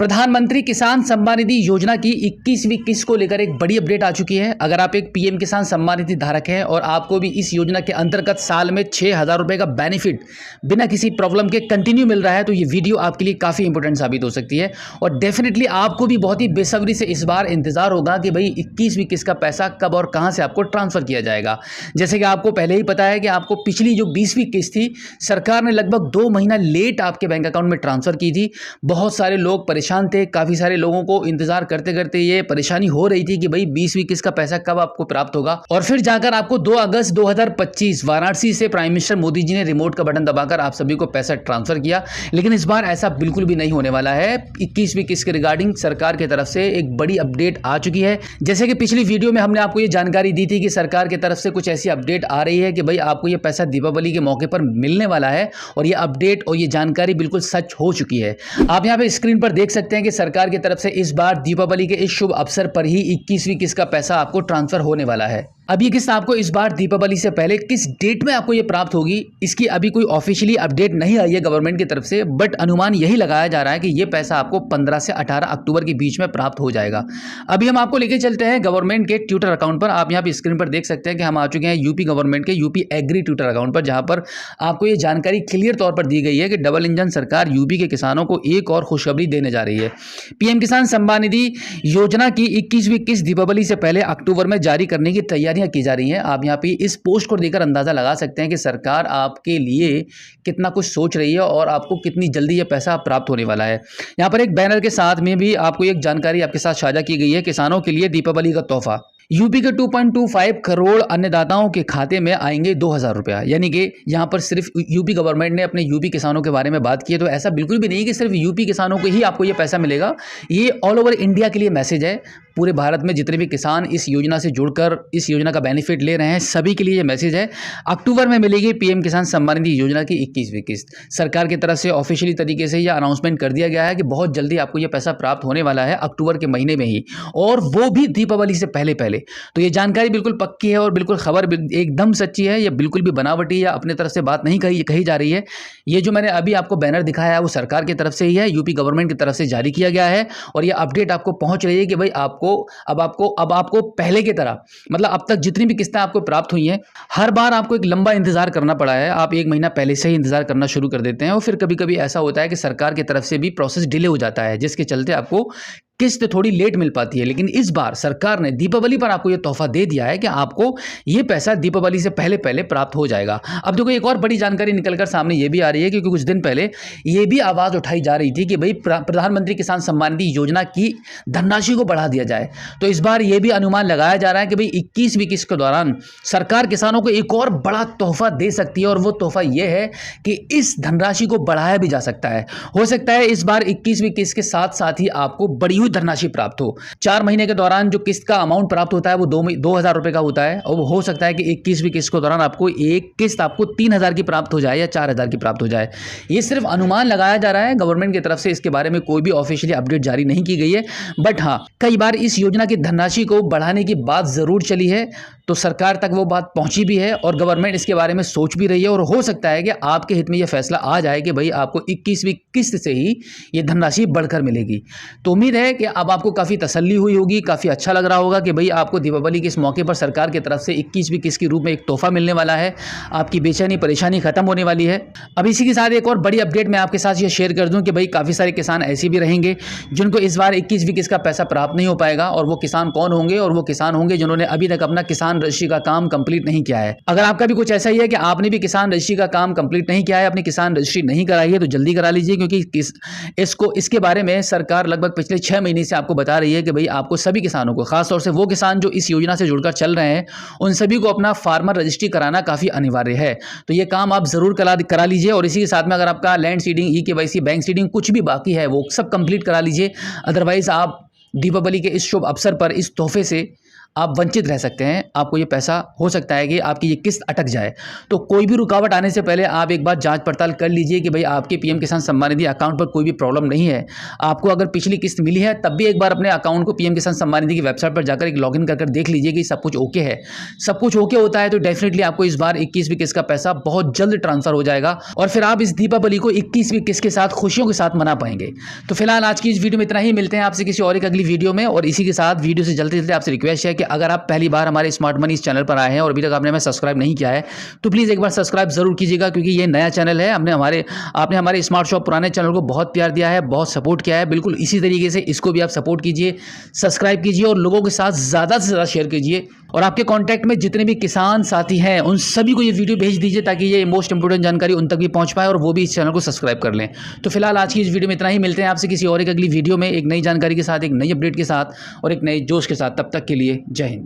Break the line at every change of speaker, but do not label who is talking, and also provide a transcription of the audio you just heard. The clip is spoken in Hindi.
प्रधानमंत्री किसान सम्मान निधि योजना की 21वीं किस्त को लेकर एक बड़ी अपडेट आ चुकी है। अगर आप एक पीएम किसान सम्मान निधि धारक हैं और आपको भी इस योजना के अंतर्गत साल में 6,000 रुपए का बेनिफिट बिना किसी प्रॉब्लम के कंटिन्यू मिल रहा है, तो ये वीडियो आपके लिए काफ़ी इंपॉर्टेंट साबित हो सकती है। और डेफिनेटली आपको भी बहुत ही बेसब्री से इस बार इंतजार होगा कि भाई 21वीं किस्त का पैसा कब और कहाँ से आपको ट्रांसफर किया जाएगा। जैसे कि आपको पहले ही पता है कि आपको पिछली जो 20वीं किस्त थी, सरकार ने लगभग 2 महीना लेट आपके बैंक अकाउंट में ट्रांसफर की थी। बहुत सारे लोग परेशान थे, काफ़ी सारे लोगों को इंतजार करते करते ये परेशानी हो रही थी कि भाई 20वीं किस्त का पैसा कब आपको प्राप्त होगा। और फिर जाकर आपको 2 अगस्त 2025 वाराणसी से प्राइम मिनिस्टर मोदी जी ने रिमोट का बटन दबाकर आप सभी को पैसा ट्रांसफर किया। लेकिन इस बार ऐसा बिल्कुल भी नहीं होने वाला है। 21वीं किस्त के रिगार्डिंग सरकार की तरफ से एक बड़ी अपडेट आ चुकी है। जैसे कि पिछली वीडियो में हमने आपको ये जानकारी दी थी कि सरकार की तरफ से कुछ ऐसी अपडेट आ रही है कि भाई आपको ये पैसा दीपावली के मौके पर मिलने वाला है, और ये अपडेट और ये जानकारी बिल्कुल सच हो चुकी है। आप यहाँ पे स्क्रीन पर देख सकते हैं कि सरकार की तरफ से इस बार दीपावली के इस शुभ अवसर पर ही 21वीं किस्त का पैसा आपको ट्रांसफर होने वाला है। अब ये किस्त आपको इस बार दीपावली से पहले किस डेट में आपको ये प्राप्त होगी, इसकी अभी कोई ऑफिशियली अपडेट नहीं आई है गवर्नमेंट की तरफ से, बट अनुमान यही लगाया जा रहा है कि ये पैसा आपको 15 से 18 अक्टूबर के बीच में प्राप्त हो जाएगा। अभी हम आपको लेके चलते हैं गवर्नमेंट के ट्विटर अकाउंट पर। आप यहाँ पे स्क्रीन पर देख सकते हैं कि हम आ चुके हैं यूपी गवर्नमेंट के यूपी एग्री ट्विटर अकाउंट पर, जहां पर आपको ये जानकारी क्लियर तौर पर दी गई है कि डबल इंजन सरकार यूपी के किसानों को एक और खुशखबरी देने जा रही है। पीएम किसान सम्मान निधि योजना की 21वीं किस्त दीपावली से पहले अक्टूबर में जारी करने की तैयारियां की जा रही हैं। आप यहाँ पे इस पोस्ट को देखकर अंदाजा लगा सकते हैं कि सरकार आपके लिए कितना कुछ सोच रही है और आपको कितनी जल्दी ये पैसा प्राप्त होने वाला है। यहाँ पर एक बैनर के साथ में भी आपको एक जानकारी आपके साथ साझा की गई है। किसानों के लिए दीपावली का तोहफा, यूपी के 2.25 करोड़ अन्नदाताओं के खाते में आएंगे 2,000 रुपया। यानी कि यहाँ पर सिर्फ यूपी गवर्नमेंट ने अपने यूपी किसानों के बारे में बात की है, तो ऐसा बिल्कुल भी नहीं कि सिर्फ यूपी किसानों को ही आपको ये पैसा मिलेगा। ये ऑल ओवर इंडिया के लिए मैसेज है। पूरे भारत में जितने भी किसान इस योजना से जुड़कर इस योजना का बेनिफिट ले रहे हैं, सभी के लिए ये मैसेज है। अक्टूबर में मिलेगी पीएम किसान सम्मान निधि योजना की 21वीं किस्त। सरकार की तरफ से ऑफिशियली तरीके से यह अनाउंसमेंट कर दिया गया है कि बहुत जल्दी आपको ये पैसा प्राप्त होने वाला है, अक्टूबर के महीने में ही, और वो भी दीपावली से पहले पहले। तो ये जानकारी बिल्कुल पक्की है और बिल्कुल खबर एकदम सच्ची है। ये बिल्कुल भी बनावटी या अपने तरफ से बात नहीं कही जा रही है। ये जो मैंने अभी आपको बैनर दिखाया है वो सरकार की तरफ से ही है, यूपी गवर्नमेंट की तरफ से जारी किया गया है। और ये अपडेट आपको पहुंच रही है कि भाई अब आपको पहले की तरह, मतलब अब तक जितनी भी किस्तें आपको प्राप्त हुई हैं, हर बार आपको एक लंबा इंतजार करना पड़ा है। आप 1 महीना पहले से ही इंतजार करना शुरू कर देते हैं, और फिर कभी कभी ऐसा होता है कि सरकार की तरफ से भी प्रोसेस डिले हो जाता है, जिसके चलते आपको किस्त थोड़ी लेट मिल पाती है। लेकिन इस बार सरकार ने दीपावली पर आपको ये तोहफा दे दिया है कि आपको ये पैसा दीपावली से पहले पहले प्राप्त हो जाएगा। अब देखो, एक और बड़ी जानकारी निकलकर सामने ये भी आ रही है, क्योंकि कुछ दिन पहले ये भी आवाज़ उठाई जा रही थी कि भाई प्रधानमंत्री किसान सम्मान निधि योजना की धनराशि को बढ़ा दिया जाए। तो इस बार ये भी अनुमान लगाया जा रहा है कि भाई 21वीं किस्त के दौरान सरकार किसानों को एक और बड़ा तोहफा दे सकती है, और वो तोहफा ये है कि इस धनराशि को बढ़ाया भी जा सकता है। हो सकता है इस बार 21वीं किस्त के साथ साथ ही आपको बड़ी हुई धनराशि प्राप्त हो। 4 महीने के दौरान जो किस्त का अमाउंट प्राप्त होता है वो 2,000 रुपए का होता है, और वो हो सकता है कि 21वीं किस्त के दौरान आपको एक किस्त आपको 3,000 की प्राप्त हो जाए या 4,000 की प्राप्त हो जाए। ये सिर्फ अनुमान लगाया जा रहा है गवर्नमेंट की तरफ से, इसके बारे में कोई भी ऑफिशियली अपडेट जारी नहीं की गई है। बट हाँ, कई बार इस योजना की धनराशि को बढ़ाने की बात जरूर चली है, तो सरकार तक वो बात पहुंची भी है और गवर्नमेंट इसके बारे में सोच भी रही है। और हो सकता है कि आपके हित में यह फैसला आ जाए कि भाई आपको 21वीं किस्त से ही ये धनराशि बढ़कर मिलेगी। तो उम्मीद है कि अब आपको काफ़ी तसल्ली हुई होगी, काफ़ी अच्छा लग रहा होगा कि भाई आपको दीपावली के इस मौके पर सरकार की तरफ से 21वीं किस्त के रूप में एक तोहफा मिलने वाला है। आपकी बेचैनी परेशानी खत्म होने वाली है। अब इसी के साथ एक और बड़ी अपडेट मैं आपके साथ ये शेयर कर दूं कि भाई काफ़ी सारे किसान ऐसे भी रहेंगे जिनको इस बार 21वीं किस्त का पैसा प्राप्त नहीं हो पाएगा। और वो किसान कौन होंगे? और वो किसान होंगे जिन्होंने अभी तक अपना किसान रजिस्ट्री का काम कंप्लीट नहीं किया है। अगर आपका भी कुछ ऐसा ही है कि आपने भी किसान रजिस्ट्री का काम कंप्लीट नहीं किया है, अपनी किसान रजिस्ट्री नहीं कराई है, तो जल्दी करा लीजिए, क्योंकि इसके बारे में सरकार लगभग पिछले 6 महीने से आपको बता रही है कि भाई आपको सभी किसानों को, खासतौर से वो किसान जो इस योजना से जुड़कर चल रहे हैं, उन सभी को अपना फार्मर रजिस्ट्री कराना काफ़ी अनिवार्य है। तो ये काम आप जरूर करा लीजिए। और इसी के साथ में अगर आपका land seeding, e-KYC, bank seeding कुछ भी बाकी है वो सब कंप्लीट करा लीजिए। अदरवाइज आप दीपावली के इस शुभ अवसर पर इस तोहफे से आप वंचित रह सकते हैं, आपको ये पैसा हो सकता है कि आपकी ये किस्त अटक जाए। तो कोई भी रुकावट आने से पहले आप एक बार जांच पड़ताल कर लीजिए कि भाई आपके पीएम किसान सम्मान निधि अकाउंट पर कोई भी प्रॉब्लम नहीं है। आपको अगर पिछली किस्त मिली है तब भी एक बार अपने अकाउंट को पीएम किसान सम्मान निधि की वेबसाइट पर जाकर एक लॉगिन कर देख लीजिए कि सब कुछ ओके है। सब कुछ ओके होता है तो डेफिनेटली आपको इस बार 21वीं किस्त का पैसा बहुत जल्द ट्रांसफर हो जाएगा और फिर आप इस दीपावली को 21वीं किस्त के साथ खुशियों के साथ मना पाएंगे। तो फिलहाल आज की इस वीडियो में इतना ही, मिलते हैं आपसे किसी और एक अगली वीडियो में। और इसी के साथ वीडियो से जल्दी जल्दी आपसे रिक्वेस्ट है कि अगर आप पहली बार हमारे स्मार्ट मनी इस चैनल पर आए हैं और अभी तक आपने हमें सब्सक्राइब नहीं किया है तो प्लीज़ एक बार सब्सक्राइब जरूर कीजिएगा, क्योंकि ये नया चैनल है। आपने हमारे स्मार्ट शॉप पुराने चैनल को बहुत प्यार दिया है, बहुत सपोर्ट किया है। बिल्कुल इसी तरीके से इसको भी आप सपोर्ट कीजिए, सब्सक्राइब कीजिए और लोगों के साथ ज़्यादा से ज़्यादा शेयर कीजिए। और आपके कॉन्टैक्ट में जितने भी किसान साथी हैं उन सभी को ये वीडियो भेज दीजिए ताकि ये मोस्ट इंपोर्टेंट जानकारी उन तक भी पहुंच पाए और वो भी इस चैनल को सब्सक्राइब कर लें। तो फिलहाल आज की इस वीडियो में इतना ही, मिलते हैं आपसे किसी और एक अगली वीडियो में एक नई जानकारी के साथ, एक नई अपडेट के साथ और एक नए जोश के साथ। तब तक के लिए जय हिंद।